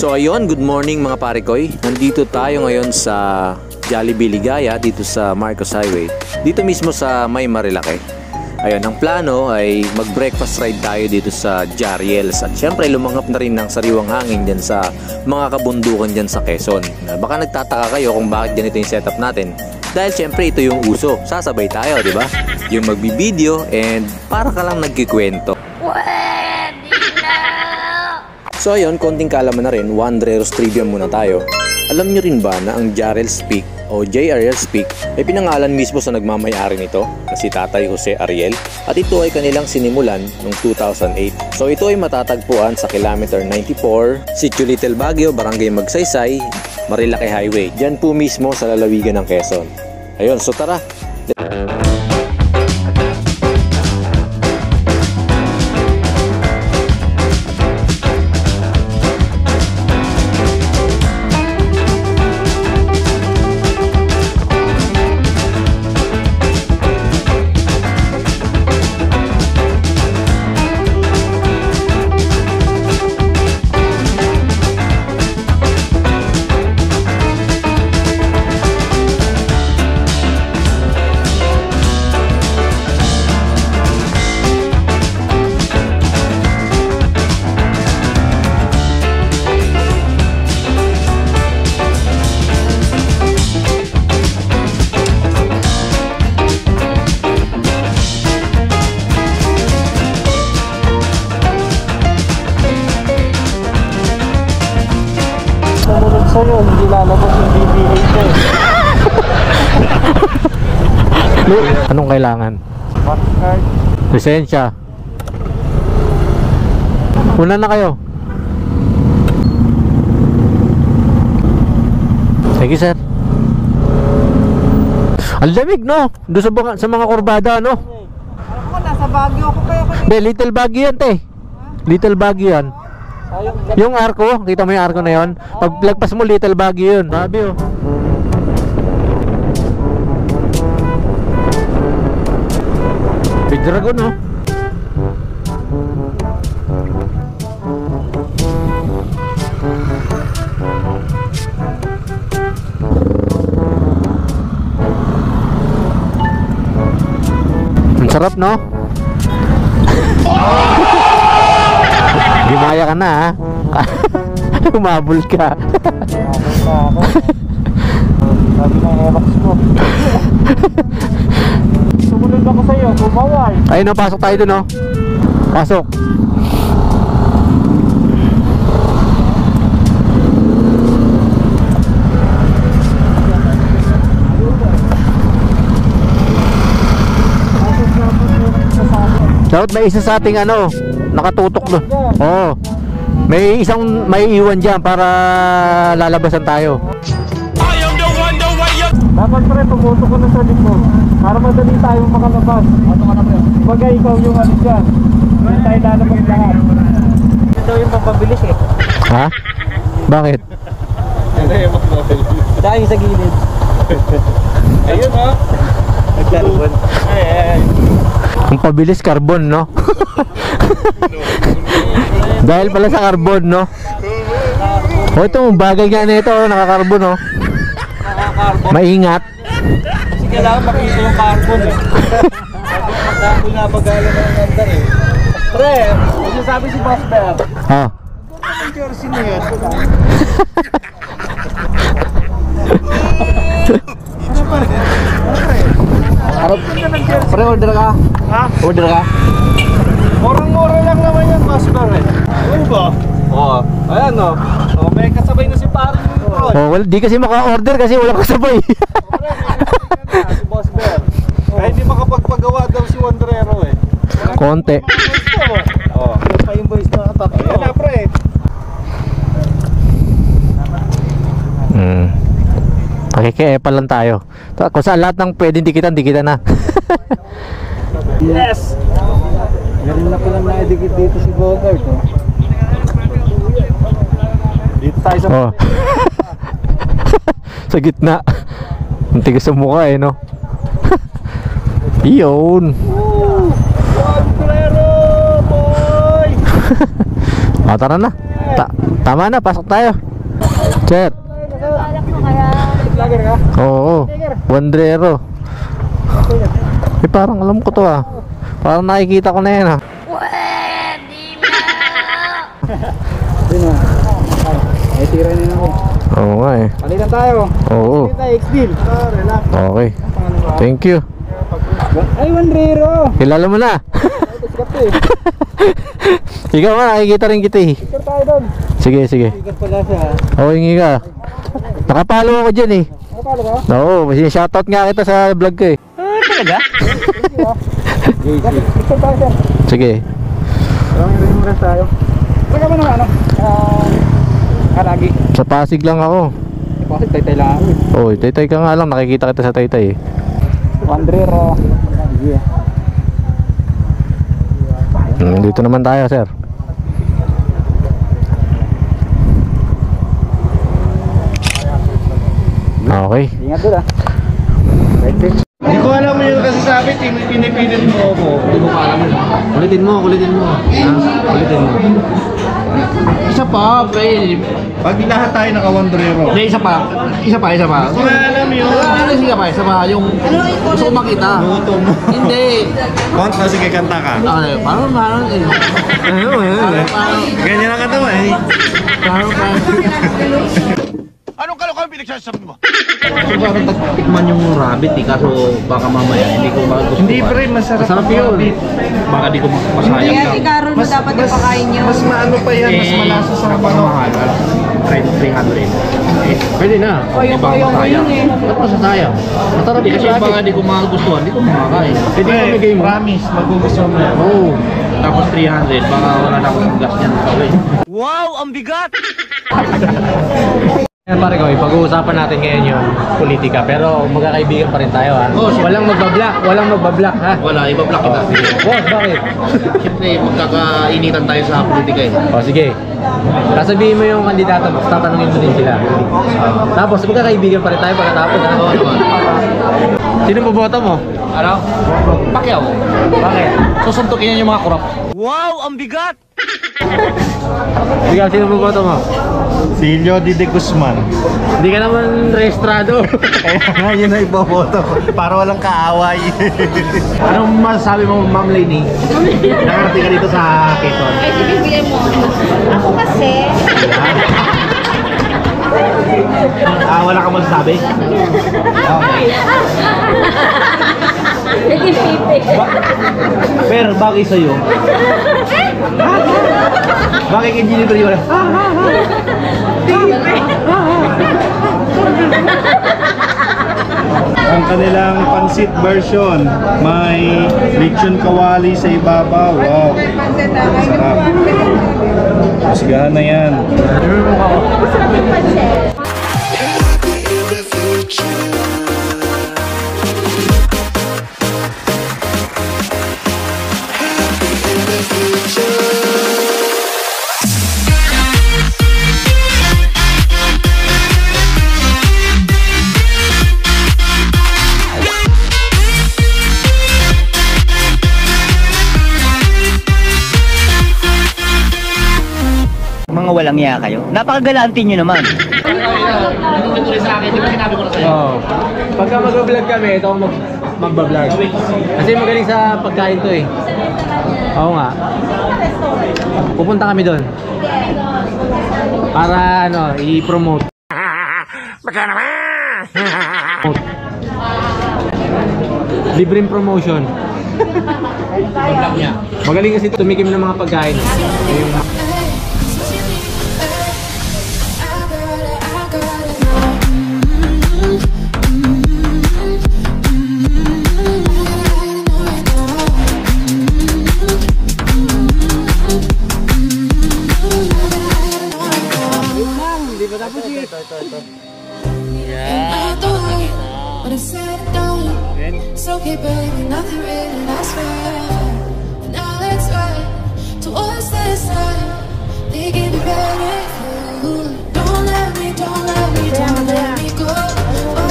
So ayun, good morning mga parekoy. Nandito tayo ngayon sa Jollibee Ligaya dito sa Marcos Highway. Dito mismo sa May Marilake. Ayun, ang plano ay mag-breakfast ride tayo dito sa Jariels. At syempre lumanghap na rin ng sariwang hangin dyan sa mga kabundukan dyan sa Quezon. Baka nagtataka kayo kung bakit ganito yung setup natin. Dahil syempre ito yung uso. Sasabay tayo, di ba? Yung magbibideo and para ka lang nagkikwento. So ayun, konting kaalaman na rin, Wanderers Trivia muna tayo. Alam nyo rin ba na ang Jariels Peak o JRL Peak ay pinangalan mismo sa nagmamayari nito na si Tatay Jose Ariel at ito ay kanilang sinimulan noong 2008. So ito ay matatagpuan sa kilometer 94, Sitio Little Baguio, Barangay Magsaysay, Marilake Highway. Diyan po mismo sa lalawigan ng Quezon. Ayun, so tara! Sa'yo, hindi lalabas yung BBA ko. Anong kailangan? Card. Lisensya. Una na kayo. Sige sir. Ang lamig no? Doon sa mga kurbada no? Alam ko, nasa Baguio ako kaya kanina. Be, Little Baguio yan te. Little Baguio yan. Yung arko, kita mo yung arko na yun. Pag lagpas mo, Little Baguio yun. Sabi oh. Big Dragon oh. Ang sarap no? Gimaya ka na ha. Umabol ka. Sabi ng Aerox ko. Sumunod ako sa'yo, bumaway. Ayun no, pasok tayo dun no. Pasok. Dapat may isa sa ating ano, nakatutok doon. Oo. May iwan diyan para lalabasan tayo. Dapat pre, tumutok ko na sa likod para madali tayo makalabas. Bagay ikaw yung ano dyan. Hindi tayo lalabas lahat. Ito daw yung mapabilis eh. Ha? Bakit? Dahil sa gilid. Ayun ha. Nagkarbon. Ay. Ang pabilis carbon no? Dahil pala sa carbon no? O ito, bagay nga na ito, nakakarbon no? Nakakarbon. Maingat. Kasi kailangan makita yung carbon eh. Dahil pinapagalan ng ganda eh. Pre, ano sabi si Boss Bear? Ha? Ang jersey na yun. Ano pa rin? Pre, order ka? Ha? Order ka? Murang-mura lang naman yan, Boss Bear eh. Ano ba? Oo. Ayan o. O, may kasabay na si Parang Ron. Oh, well, di kasi maka-order kasi wala kasabay. Si Boss Bear. Kahit di makapagpagawa daw si Wandrero eh. Konti. Oo. Pa yung boys na tatlo. Ayan na pre. Pakikepa lang tayo. Kung saan lahat ng pwedeng dikitan na. Yes! Meron na pala na-edikit dito si Bogart oh. Dito tayo sa... Oh. Sa gitna. Ang tigas sa mukha eh no. Iyon. Wandrero boy! Tara na. Tama na, pasok tayo. Sir. Vlogger ka? Oo. Wandrero. Parang alam ko to ah. Parang nakikita ko na yan ah. Yun o. Ay, tira na ako. Oo nga eh. Palitan tayo. Oo. Palitan tayo, X-Deal. Relax. Okay. Thank you. Ay, Wandrero. Kilala mo na. Ikaw nga, nakikita rin kita eh. Picture tayo doon. Sige, sige. Picture pala siya. Oo, hingi ka. Nakapalo ako dyan eh. Nakapalo ka? Oo, shoutout nga kita sa vlog ko eh. Talaga? Picture tayo, sir. Sige. Ring rest tayo. Saka mo naman, kalagi. Sa Pasig lang ako. Pasig, tay-tay lang ako. Oo, tay-tay ka nga lang. Nakikita kita sa tay-tay eh. Wandrero. Yeah. Dito naman tayo, sir. Okay. Ingat doon ah. Hindi ko alam mo yun kasi sabi, pinipilit mo ako. Hindi mo pa alam yun. Kulitin mo. Ha? Kulitin mo. Isa pa, pre. Pag lahat tayo naka-Wandrero. Hindi, isa pa. Isa pa. Hindi ko alam yun. Isa pa. Yung gusto ko makita. Luto mo. Hindi. Kontra, sige, kanta ka. Parang eh. Ganyan lang kanta mo eh. Anong kalokohan pinagsasabi mo? So, parang tikman yung rabbit eh. Kaso baka mamaya hindi ko magustuhan. Hindi pre, masarap yun. Baka di ko masayang Kaya lang. si Carol mo dapat ipakain nyo. Mas maano pa yan, mas malasa sa ano. Mahal. 300. Pwede na. Koyong-koyong mo yun eh. Ba't masasayang? Masarap Hindi, kasi kasi baka di ko magustuhan. Di ko makakain. Pwede mo bigay mo. Promise, magugustuhan mo yan. Oo. Tapos 300. Baka wala na akong gas niyan sa way. Wow, ang bigat! Yan pare ko, pag-uusapan natin ngayon yung politika. Pero magkakaibigan pa rin tayo ha. Oo, siyempre. Walang magbablock ha. Wala, ibablock kita. Boss, bakit? Siyempre, magkakainitan tayo sa politika eh. O sige. Sasabihin mo yung kandidato, tatanungin mo din sila. Tapos magkakaibigan pa rin tayo pagkatapos ha. Oo naman. Sino boboto mo? Ano? Pacquiao. Bakit? Susuntukin niya yung mga kurap. Wow, ang bigat! Ikaw, sino boboto mo? Si Jody de Guzman. Hindi ka naman rehistrado. Kaya nga yun na iboboto ko. Para walang kaaway. Anong masasabi mo, Ma'am Lainey? Nakarating ka dito sa Quezon. Ay, sige, bigyan mo. Ako kasi, Wala kang masasabi? hindi pipi. Pero bagay sa'yo. Bakit hindi nito yun? Ang kanilang pansit version, may lechon kawali sa ibabaw. Wow. Sarap. Masgahan na yan. Masarap yung pansit. Mga walang iya kayo. Napakagalantin nyo naman. Anong natuloy sa akin? Di ba sinabi ko na sa'yo? Oo. Pagka mag-vlog kami, ito ako mag-vlog. Kasi magaling sa pagkain to eh. Oo nga. Pupunta kami doon. Para ano, i-promote. Baka naman! Libreng promotion. Vlog niya. Magaling kasi tumikim ng mga pagkain. Yung It's okay, baby, nothing really lasts forever. Now let's ride towards the sun. They can be better for you. Don't let me go. Oh,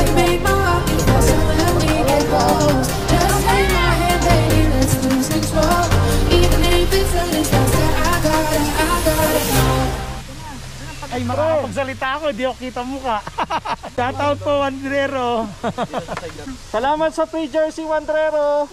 you make my heart beat faster when we get close. Just take my hand, baby, let's lose control. Even if it's a distance, I got it. makakapagsalita ako, hindi ako kita mukha. Shoutout po, Wandrero. Salamat sa free jersey, Wandrero.